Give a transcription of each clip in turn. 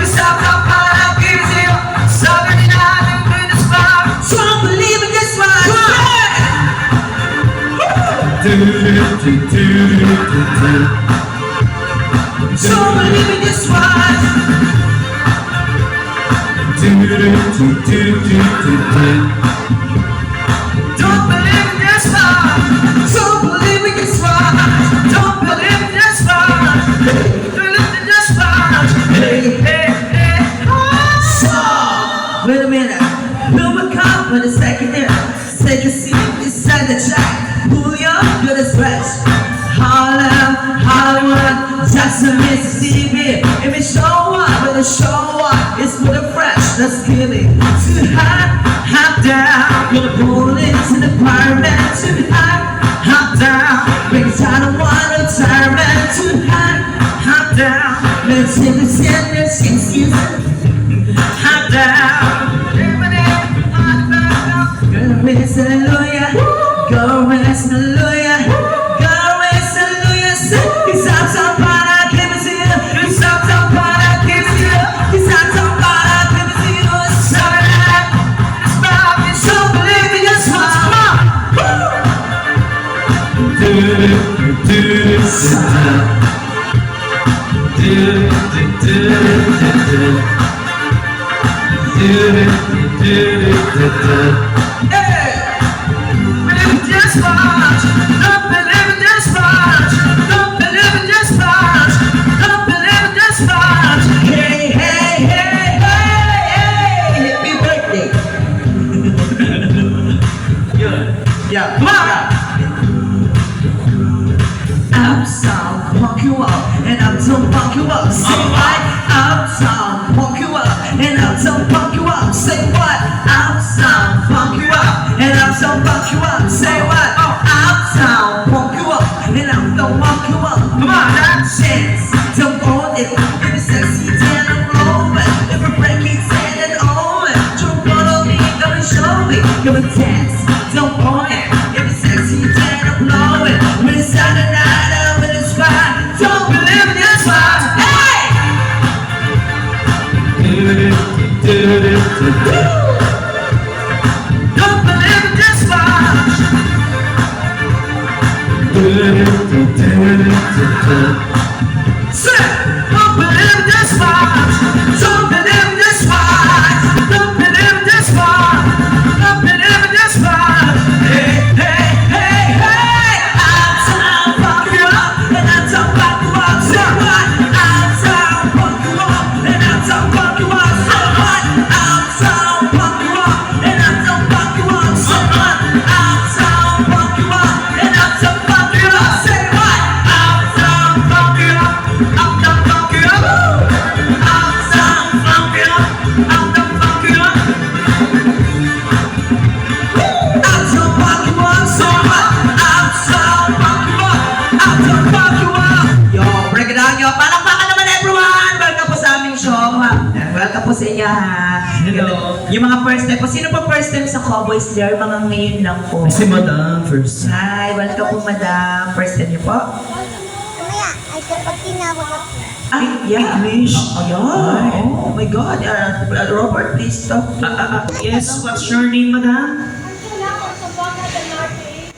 Isang paragising, sabi nila ng pinasbang. Don't believe in this one. Don't believe in this one. Don't believe in this one. Don't believe in this one. Don't believe in this one. Don't believe in this one. Hey, hey, hey. So, wait a minute. Fill my cup with a second here. Take a seat inside the track. Pull your good as fresh. Harlem, Hollywood, Jackson, Mississippi. If it show up, when it show up, it's for the fresh. Let's get it. Too hot, hot down. Gonna pull into the pyramid. Too hot, hot down. Because I don't want to turn back. Too hot, hot down. Let's hit the center, excuse hot down. Girl, raise hallelujah. Girl, raise hallelujah. Girl, raise hallelujah. It's out some para, give it to you. It's out some para, give it to you. It's out some para, give it to you. It's out that. It's about you. So believe in your smile. Hey! Believe in this much. Don't believe in this much. Don't believe in this much. Don't believe in this much. Hey, hey, hey, hey, hey. Happy birthday. Yeah. Come on. Uptown, punk you up, and uptown punk you up. Say what? Uptown, punk you up, and uptown punk you up. Say what? Uptown, punk you up, and uptown punk you up. Say what? Uptown, punk you up, and uptown punk you up. Come on, that chance. Don't hold it. If it's sexy, then I'm rolling. If we break it, then it's over. Don't follow me, come and show me. Give a dance. Don't hold it. If it's sexy, then I'm blowing. When it's Saturday night, I'm in the spot. Don't believe in this one. Hey! Don't believe in this one. Say, don't believe in this one. Don't believe in this one. Don't believe in this one. Don't believe in this one. Hey, hey, hey, hey. Uptown, punk you up, and uptown punk you up. Say what? Uptown, punk you up, and uptown punk you up. Say what? Uptown, punk you up, and uptown punk you up. Say what? Uptown, punk you up, and uptown punk you up. Say what? Uptown, punk you up, uptown punk you up. Uptown, punk you up, uptown punk you up. Uptown punk you up. Say what? Uptown punk you up, uptown punk you up. Yo, break it down, yo. Palakpakan naman everyone! Welcome po sa aming show, ha? Welcome po sa inyo, ha? Hello. Yung mga first time po. Sino po first time sa Cowboys there? Mga ngayon lang po. Si Madam first. Hi, welcome po, madam. First time niyo po? Mamaya, ay kapag tinawag ako. Ay, yeah. English. Ayan. Oh my God. Robert, please stop. Yes, what's your name, Madam? Kailangan sa Banga del Norte.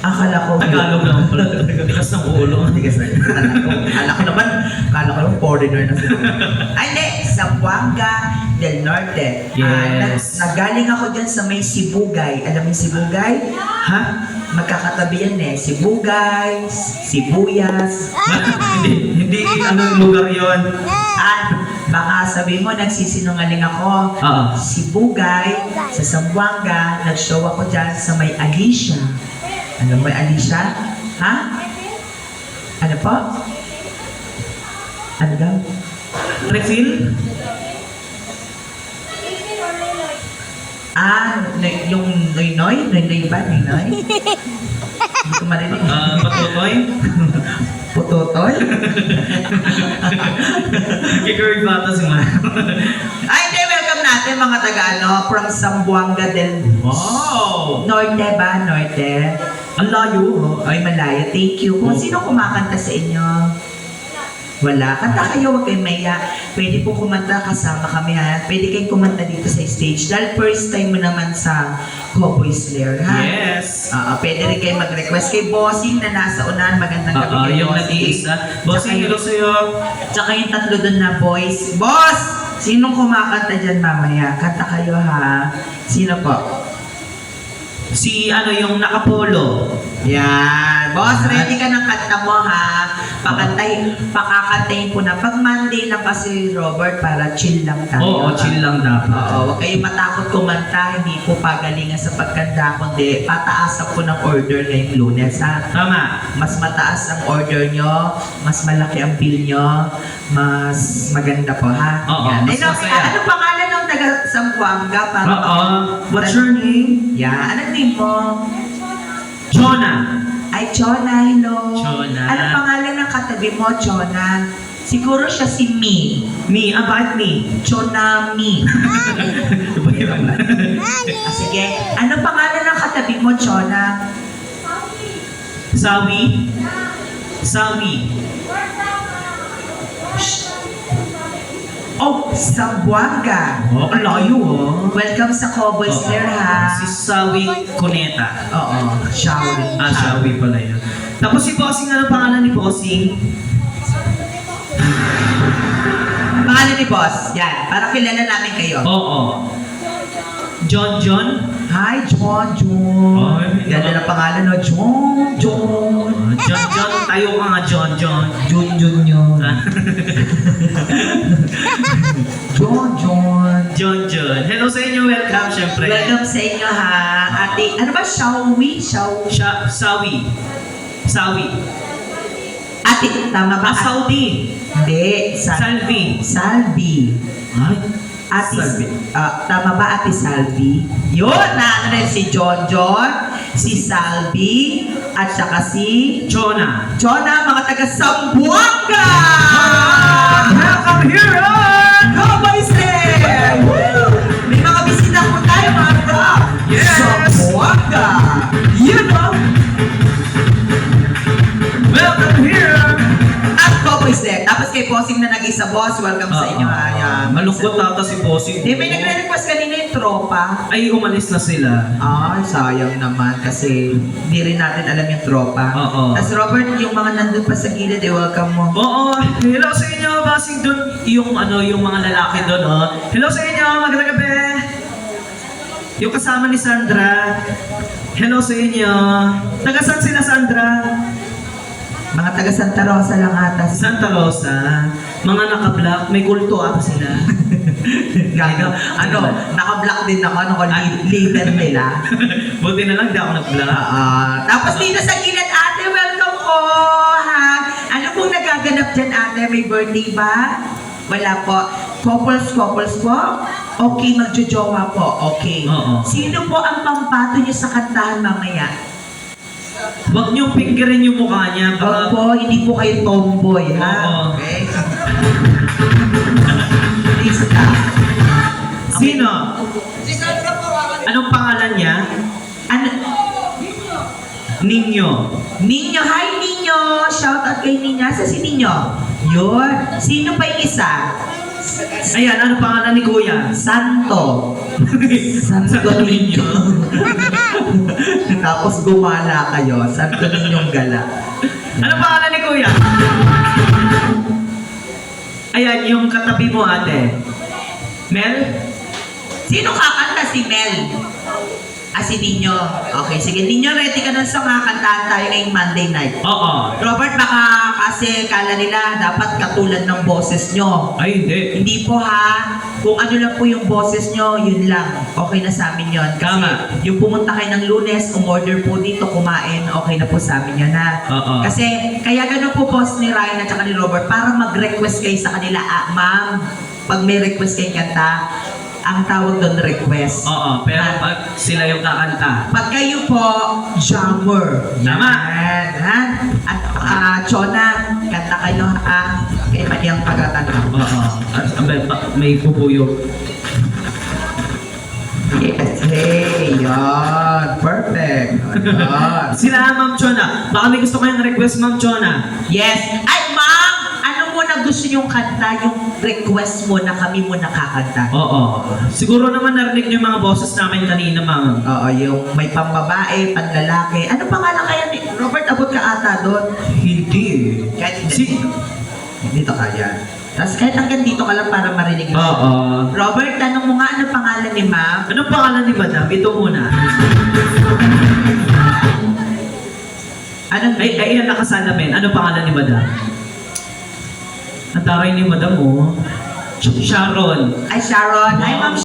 Akala ko. Tagalog lang pala. Tigas ng ulo. Tigas na. Akala ko yung foreigner na sila. Ay, hindi. Sa Buanga del Norte. Yes. Nagaling ako dyan sa may Sibugay. Alam mo yung Sibugay? Ha? Magkakatabi yan eh. Sibugay, Sibuyas. Hindi ano lugar yon. At baka sabi mo, nagsisinungaling ako. Oo. Sibugay, sa Zamboanga, nag-show ako dyan sa may Alicia. Ano may Alicia? Ha? Ano po? Ano daw? Refill? Yung noy-noy? Noy-noy ba? Noy-noy? Hindi ko marinig. Patutoy? Putotoy? Kikird bata si Madam. Ay, hindi. Welcome natin mga taga from Zamboanga del Wow! Norte ba? Norte? Ang layo. Ay, malaya. Thank you. Kung sino kumakanta sa inyo? Wala. Kanta kayo, huwag kayong maya. Pwede po kumanta, kasama kami ha. Pwede kayong kumanta dito sa stage. Dahil first time mo naman sa Cowboy Slayer ha. Yes. Pwede rin kayo mag-request kay Bossing na nasa unahan. Magandang gabi kay Yung Bossing. nag-iisa. Bossing, hello sa'yo. Tsaka yung tatlo doon na boys. Boss! Sinong kumakanta dyan mamaya? Kanta kayo ha. Sino po? Si yung nakapolo. Yan. Boss, ready ka ng kanta mo ha. Pakakantayin po na. Pag Monday lang kasi Robert, para chill lang tayo. Oo, chill lang dapat. Oo, huwag kayong matakot kumanta. Hindi po pagalingan sa pagkanta, kundi pataasan po ng order ngayong Lunes ha. Tama. Mas mataas ang order nyo, mas malaki ang bill nyo, mas maganda po ha. Oo, Yan. mas masaya. Ano pangalan ng taga Zamboanga? What's your name? Yan. Anong name mo? Jonah. Ay, Chona, hello. Chona. Ano pangalan ng katabi mo, Chona? Siguro siya si Mi. Me, bakit me? Chona Mi. Sige. Ano pangalan ng katabi mo, Chona? Sawi? Sawi. Oh, Zamboanga. Oh, ang layo oh. Welcome sa Cowboy Slayer ha. Si Sawi Cuneta. Oo, Shawi. Sawi pala yun. Tapos si Bossing, ano pangalan ni Bossing? Pangalan ni Boss. Yan, para kilala namin kayo. Oo. John? Hi, John. Ay, Ganda na pangalan, no? John. John, tayo ka nga, John. John. John. Hello sa inyo, welcome syempre. Welcome sa inyo ha. Ate, ano ba? Shawi? Sawi. Ate, tama ba? Saudi. Hindi. Salvi. Ay, Ate, Salvi. Tama ba Ate Salvi? Yun, na rin si John, si Salvi, at saka si Jonah. mga taga Zamboanga! Welcome here on Cowboy Slayer! Woo! May mga bisita po tayo mga bro! Yes! Zamboanga! Yun o! Welcome here! At Cowboy Slayer. Tapos kay Bossing na nag-isa boss, welcome sa inyo ha. Yan. Malungkot ata si Bossing. Di, may nagre-request kanina yung tropa. Ay, umalis na sila. Ay, sayang naman kasi hindi rin natin alam yung tropa. Oo. Tapos Robert, yung mga nandun pa sa gilid, welcome mo. Oo, hello sa inyo, Bossing doon. Yung mga lalaki doon, oh. Hello sa inyo, magandang gabi. Yung kasama ni Sandra. Hello sa inyo. Taga saan sila, Sandra? Mga taga Santa Rosa lang ata. Santa Rosa. Mga naka-black, may kulto ata sila. Gago. Naka-block din ako, leader nila. Buti na lang, di ako nag-black. Tapos dito sa gilid, ate, welcome ko, ha? Ano pong nagaganap dyan, ate? May birthday ba? Wala po. Couples po? Okay, magjojowa po. Okay. Oo. Sino po ang pampato niyo sa kantahan mamaya? Huwag niyong pinggirin yung mukha niya. Wag po, hindi po kayo tomboy, ha? Oo. Okay? Lista. Sino? Anong pangalan niya? Ano? Ninyo. Ninyo, hi Ninyo! Shout out kay Ninyo. Sa si Ninyo? Yun. Sino pa yung isa? Ayan, ano pangalan ni Kuya? Santo. Santo Ninyo. Tapos gumala kayo. Santo Ninyong gala. Ano pangalan ni Kuya? Ayan, yung katabi mo ate. Mel? Sino kakanta? Si Mel. Si Ninyo. Okay, sige. Ninyo, ready ka na sa mga kantahan tayo ngayong Monday night. Oo. Robert, baka kasi kala nila dapat katulad ng boses nyo. Ay, hindi. Hindi po ha. Kung ano lang po yung boses nyo, yun lang. Okay na sa amin yun. Kasi Tama. yung pumunta kayo ng Lunes, umorder po dito, kumain, okay na po sa amin yun ha. Oo. Kasi kaya ganun po boss ni Ryan at saka ni Robert para mag-request kayo sa kanila. Ma'am, pag may request kayong kanta, ang tawag doon request. Oo, pero pag sila yung kakanta. Pag kayo po, jammer. Tama. Yan, ha? At Chona, kanta kayo kay Madiyang pagkatanaw. Oo. At may pupuyo. Yes, hey, yan. Perfect. Yan. Sila, Ma'am Chona. Baka may gusto kayong request, Ma'am Chona. Yes. Ay, ma'am! Ano muna gusto niyong kanta, yung request mo na kami mo nakakanta? Oo. Siguro naman narinig niyo yung mga boses namin kanina, ma'am. Oo, yung may pambabae, panlalaki. Ano pangalan kaya ni Robert? Abot ka ata doon? Hindi. Kahit dito ka yan. Tapos kahit hanggang dito ka lang para marinig mo. Oo. Robert, tanong mo nga ano pangalan ni ma'am? Anong pangalan ni Madam? Ito muna. Anong Ay, yan nakasalamin. Anong pangalan ni Madam? Ang taray ni Madam, oh. Sharon. Ay, Sharon. Ay, ma'am